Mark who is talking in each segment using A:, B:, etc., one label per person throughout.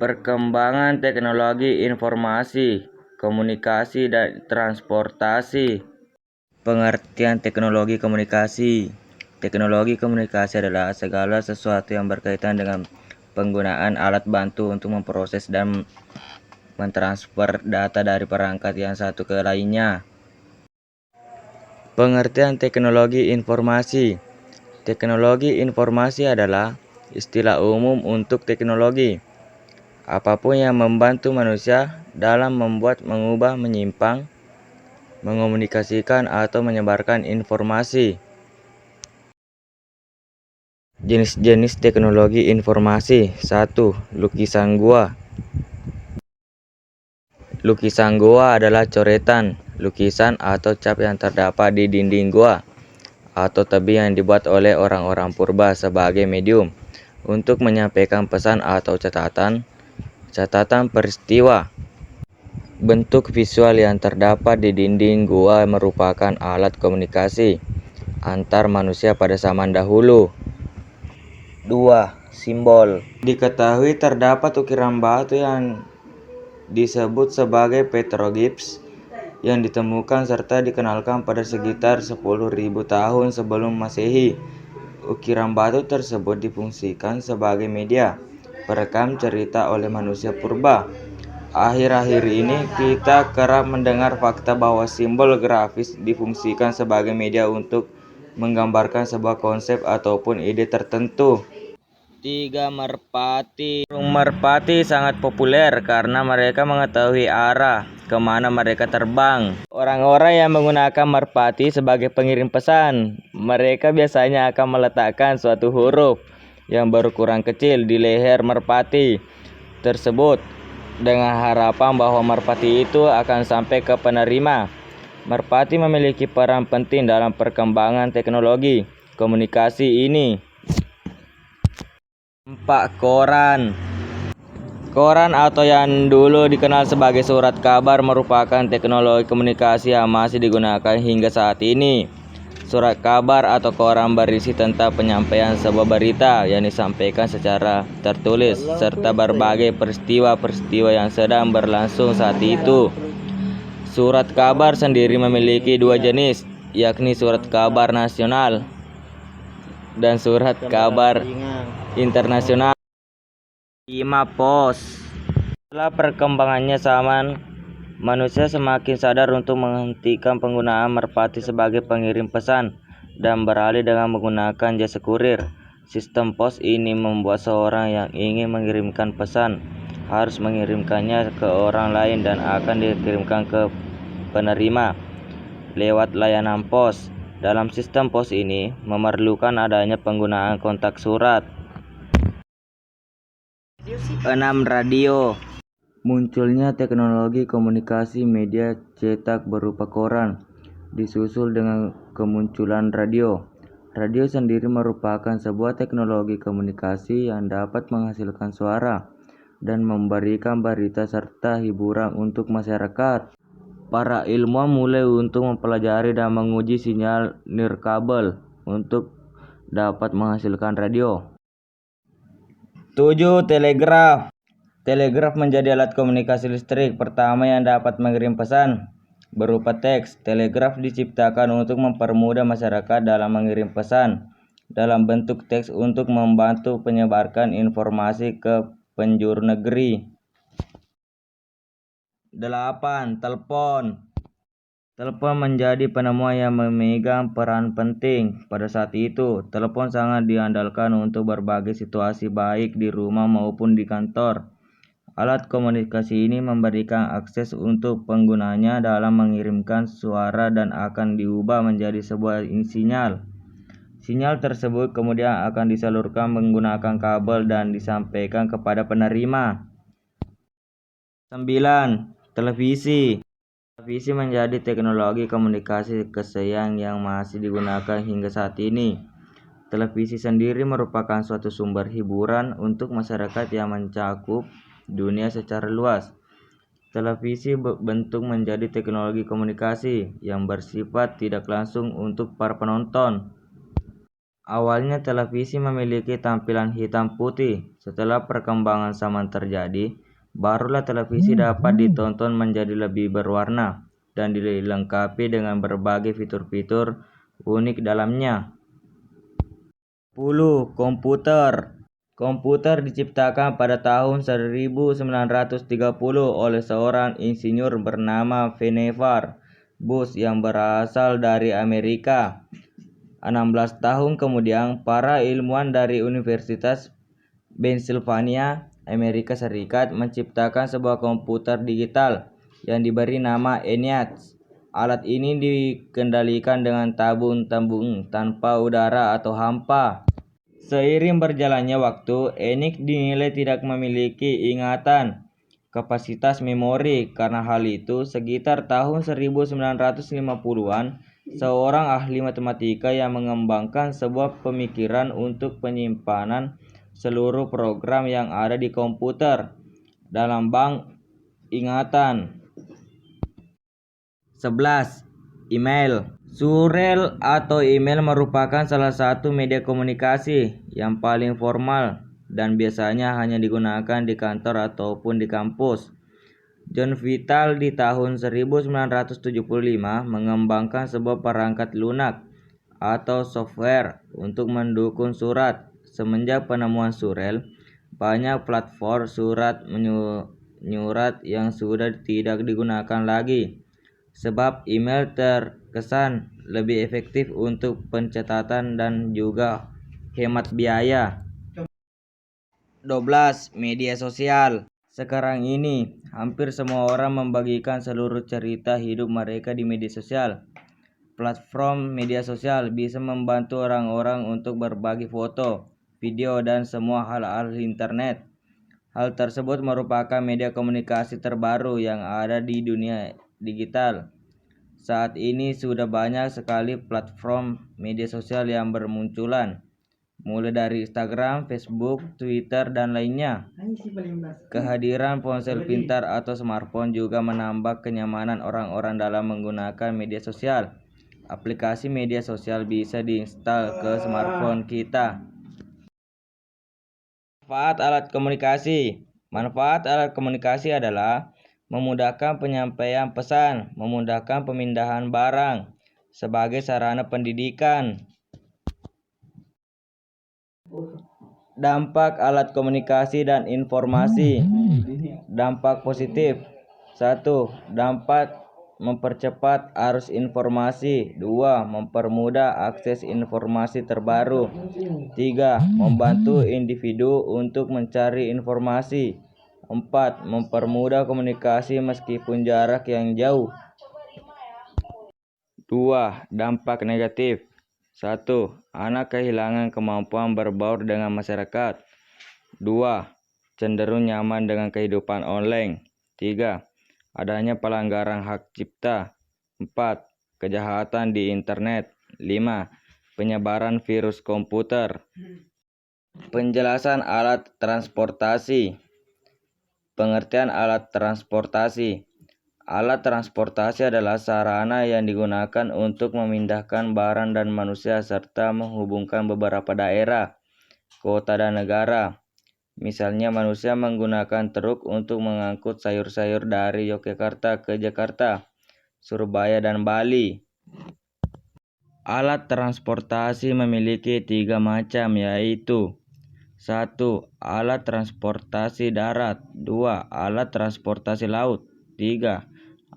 A: Perkembangan teknologi informasi, komunikasi, dan transportasi. Pengertian teknologi komunikasi. Teknologi komunikasi adalah segala sesuatu yang berkaitan dengan penggunaan alat bantu untuk memproses dan mentransfer data dari perangkat yang satu ke lainnya. Pengertian teknologi informasi. Teknologi informasi adalah istilah umum untuk teknologi apapun yang membantu manusia dalam membuat, mengubah, menyimpan, mengomunikasikan, atau menyebarkan informasi. Jenis-jenis teknologi informasi. 1. Lukisan gua. Lukisan gua adalah coretan, lukisan atau cap yang terdapat di dinding gua atau tebing yang dibuat oleh orang-orang purba sebagai medium untuk menyampaikan pesan atau catatan peristiwa. Bentuk visual yang terdapat di dinding gua merupakan alat komunikasi antar manusia pada zaman dahulu. 2. Simbol. Diketahui terdapat ukiran batu yang disebut sebagai petroglyphs yang ditemukan serta dikenalkan pada sekitar 10.000 tahun sebelum Masehi. Ukiran batu tersebut difungsikan sebagai media perekam cerita oleh manusia purba. Akhir-akhir ini kita kerap mendengar fakta bahwa simbol grafis difungsikan sebagai media untuk menggambarkan sebuah konsep ataupun ide tertentu. 3. Merpati. Burung merpati sangat populer karena mereka mengetahui arah kemana mereka terbang. Orang-orang yang menggunakan merpati sebagai pengirim pesan, mereka biasanya akan meletakkan suatu huruf yang berukuran kecil di leher merpati tersebut dengan harapan bahwa merpati itu akan sampai ke penerima. Merpati memiliki peran penting dalam perkembangan teknologi komunikasi ini. 4. Koran. Koran atau yang dulu dikenal sebagai surat kabar merupakan teknologi komunikasi yang masih digunakan hingga saat ini. Surat kabar atau koran berisi tentang penyampaian sebuah berita yang disampaikan secara tertulis serta berbagai peristiwa-peristiwa yang sedang berlangsung saat itu. Surat kabar sendiri memiliki dua jenis, yakni surat kabar nasional dan surat kabar internasional. 5. Pos. Setelah perkembangannya zaman, manusia semakin sadar untuk menghentikan penggunaan merpati sebagai pengirim pesan dan beralih dengan menggunakan jasa kurir. Sistem pos ini membuat seorang yang ingin mengirimkan pesan harus mengirimkannya ke orang lain dan akan dikirimkan ke penerima lewat layanan pos. Dalam sistem pos ini memerlukan adanya penggunaan kontak surat. 6. Radio. Munculnya teknologi komunikasi media cetak berupa koran disusul dengan kemunculan radio. Radio sendiri merupakan sebuah teknologi komunikasi yang dapat menghasilkan suara dan memberikan berita serta hiburan untuk masyarakat. Para ilmuwan mulai untuk mempelajari dan menguji sinyal nirkabel untuk dapat menghasilkan radio. 7. Telegraf. Telegraf menjadi alat komunikasi listrik pertama yang dapat mengirim pesan berupa teks. Telegraf diciptakan untuk mempermudah masyarakat dalam mengirim pesan dalam bentuk teks untuk membantu penyebarkan informasi ke penjuru negeri. 8. Telepon. Telepon menjadi penemuan yang memegang peran penting. Pada saat itu, telepon sangat diandalkan untuk berbagai situasi baik di rumah maupun di kantor. Alat komunikasi ini memberikan akses untuk penggunanya dalam mengirimkan suara dan akan diubah menjadi sebuah sinyal. Sinyal tersebut kemudian akan disalurkan menggunakan kabel dan disampaikan kepada penerima. 9. Televisi. Televisi menjadi teknologi komunikasi kesekian yang masih digunakan hingga saat ini. Televisi sendiri merupakan suatu sumber hiburan untuk masyarakat yang mencakup dunia secara luas. Televisi bentuk menjadi teknologi komunikasi yang bersifat tidak langsung untuk para penonton Awalnya televisi memiliki tampilan hitam putih. Setelah perkembangan zaman terjadi, barulah televisi dapat ditonton menjadi lebih berwarna dan dilengkapi dengan berbagai fitur-fitur unik dalamnya. 10. Komputer. Komputer diciptakan pada tahun 1930 oleh seorang insinyur bernama Vannevar Bush yang berasal dari Amerika. 16 tahun kemudian, para ilmuwan dari Universitas Pennsylvania, Amerika Serikat menciptakan sebuah komputer digital yang diberi nama ENIAC. Alat ini dikendalikan dengan tabung-tabung tanpa udara atau hampa. Seiring berjalannya waktu, ENIAC dinilai tidak memiliki ingatan kapasitas memori. Karena hal itu, sekitar tahun 1950-an, seorang ahli matematika yang mengembangkan sebuah pemikiran untuk penyimpanan seluruh program yang ada di komputer dalam bank ingatan. 11. Email. Surel atau email merupakan salah satu media komunikasi yang paling formal dan biasanya hanya digunakan di kantor ataupun di kampus. John Vital di tahun 1975 mengembangkan sebuah perangkat lunak atau software untuk mendukung surat. Semenjak penemuan Surel, banyak platform surat menyurat yang sudah tidak digunakan lagi, sebab email terkesan lebih efektif untuk pencatatan dan juga hemat biaya. 12. Media sosial. Sekarang ini, hampir semua orang membagikan seluruh cerita hidup mereka di media sosial. Platform media sosial bisa membantu orang-orang untuk berbagi foto, video, dan semua hal-hal internet. Hal tersebut merupakan media komunikasi terbaru yang ada di dunia digital. Saat ini sudah banyak sekali platform media sosial yang bermunculan, mulai dari Instagram, Facebook, Twitter, dan lainnya. Kehadiran ponsel pintar atau smartphone juga menambah kenyamanan orang-orang dalam menggunakan media sosial. Aplikasi media sosial bisa diinstal ke smartphone kita. Manfaat alat komunikasi. Manfaat alat komunikasi adalah memudahkan penyampaian pesan, memudahkan pemindahan barang, sebagai sarana pendidikan. Dampak alat komunikasi dan informasi. Dampak positif. 1. Dampak mempercepat arus informasi. 2. Mempermudah akses informasi terbaru. 3. Membantu individu untuk mencari informasi. 4. Mempermudah komunikasi meskipun jarak yang jauh. 2. Dampak negatif. 1. Anak kehilangan kemampuan berbaur dengan masyarakat. 2. Cenderung nyaman dengan kehidupan online. 3. Adanya pelanggaran hak cipta. 4. Kejahatan di internet. 5. Penyebaran virus komputer. Penjelasan alat transportasi. Pengertian alat transportasi. Alat transportasi adalah sarana yang digunakan untuk memindahkan barang dan manusia serta menghubungkan beberapa daerah, kota, dan negara. Misalnya, manusia menggunakan truk untuk mengangkut sayur-sayur dari Yogyakarta ke Jakarta, Surabaya, dan Bali. Alat transportasi memiliki 3 macam, yaitu 1. Alat transportasi darat. 2. Alat transportasi laut. 3.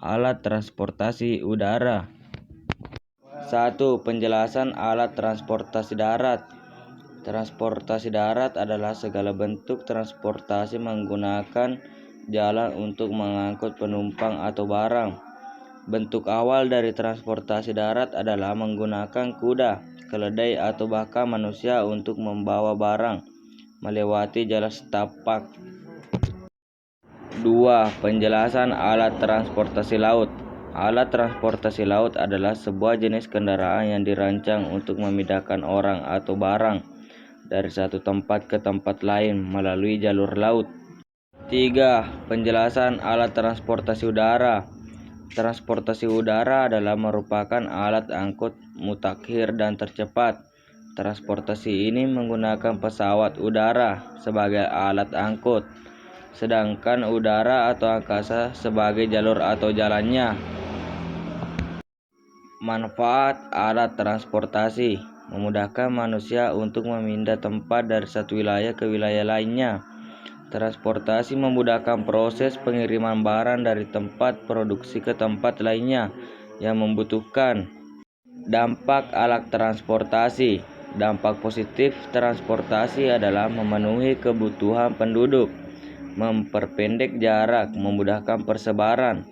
A: Alat transportasi udara. 1. Penjelasan alat transportasi darat. Transportasi darat adalah segala bentuk transportasi menggunakan jalan untuk mengangkut penumpang atau barang. Bentuk awal dari transportasi darat adalah menggunakan kuda, keledai, atau bahkan manusia untuk membawa barang melewati jalan setapak. 2. Penjelasan alat transportasi laut. Alat transportasi laut adalah sebuah jenis kendaraan yang dirancang untuk memindahkan orang atau barang dari satu tempat ke tempat lain melalui jalur laut. 3. Penjelasan alat transportasi udara. Transportasi udara adalah merupakan alat angkut mutakhir dan tercepat Transportasi ini menggunakan pesawat udara sebagai alat angkut, sedangkan udara atau angkasa sebagai jalur atau jalannya. Manfaat alat transportasi: memudahkan manusia untuk memindah tempat dari satu wilayah ke wilayah lainnya. Transportasi memudahkan proses pengiriman barang dari tempat produksi ke tempat lainnya yang membutuhkan. Dampak alat transportasi: dampak positif transportasi adalah memenuhi kebutuhan penduduk, memperpendek jarak, memudahkan persebaran.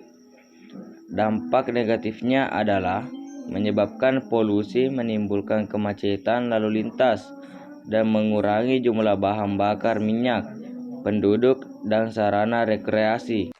A: Dampak negatifnya adalah menyebabkan polusi, menimbulkan kemacetan lalu lintas, dan mengurangi jumlah bahan bakar minyak, penduduk, dan sarana rekreasi.